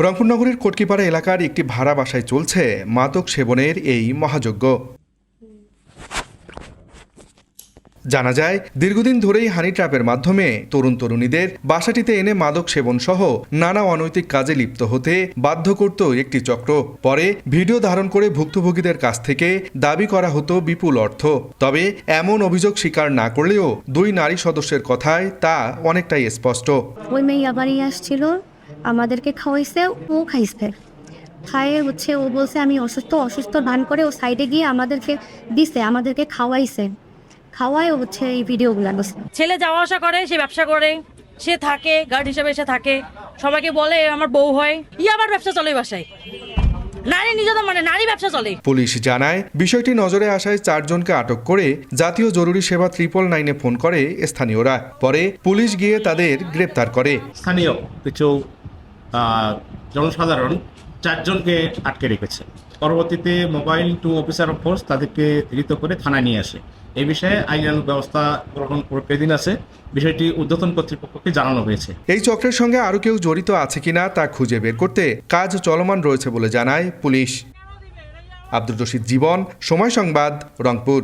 রংপুর নগরের কটকিপাড়া এলাকার একটি ভাড়া বাসায় চলছে মাদক সেবনের এই মহাযজ্ঞ। জানা যায়, দীর্ঘদিন ধরেই হানি ট্র্যাপের মাধ্যমে তরুণ তরুণীদের বাসাটিতে এনে মাদক সেবন সহ নানা অনৈতিক কাজে লিপ্ত হতে বাধ্য করত একটি চক্র। পরে ভিডিও ধারণ করে ভুক্তভোগীদের কাছ থেকে দাবি করা হতো বিপুল অর্থ। তবে এমন অভিযোগ স্বীকার না করলেও দুই নারী সদস্যের কথায় তা অনেকটাই স্পষ্ট। ওই মেয়ে আবারই আসছিল, আমাদেরকে খাওয়াইছে, ও খাইছে, খাইয়ে ও বলছে আমি অসুস্থ ভান করে ও সাইডে গিয়ে আমাদেরকে দিছে, আমাদেরকে খাওয়াইছে, খাওয়ায় এই ভিডিওগুলো করছে। ছেলে যাওয়া আসা করে, সে ব্যবসা করে, সে থাকে গার্ড হিসেবে, এসে থাকে, সবাইকে বলে আমার বউ হয়, আবার ব্যবসা চলে বাসায়, নারী নির্যাতন মানে নারী ব্যবসা চলে। পুলিশ জানায়, বিষয়টি নজরে আসায় 4 জনকে আটক করে জাতীয় জরুরি সেবা 999-এ ফোন করে স্থানীয়রা। পরে পুলিশ গিয়ে তাদের গ্রেপ্তার করে। স্থানীয় কিছু জনসাধারণ 4 জনকে আটকে রেখেছে। পরবর্তীতে mobile to officer of force তাদেরকে ধৃত করে থানায় নিয়ে আসে। এই বিষয়ে আইনানুগ ব্যবস্থা গ্রহণ প্রয়োজন আছে। বিষয়টি ঊর্ধ্বতন কর্তৃপক্ষকে জানানো হয়েছে। এই চক্রের সঙ্গে আরও কেউ জড়িত আছে কিনা তা খুঁজে বের করতে কাজ চলমান রয়েছে বলে জানায় পুলিশ। আব্দুর রশিদ জীবন, সময় সংবাদ, রংপুর।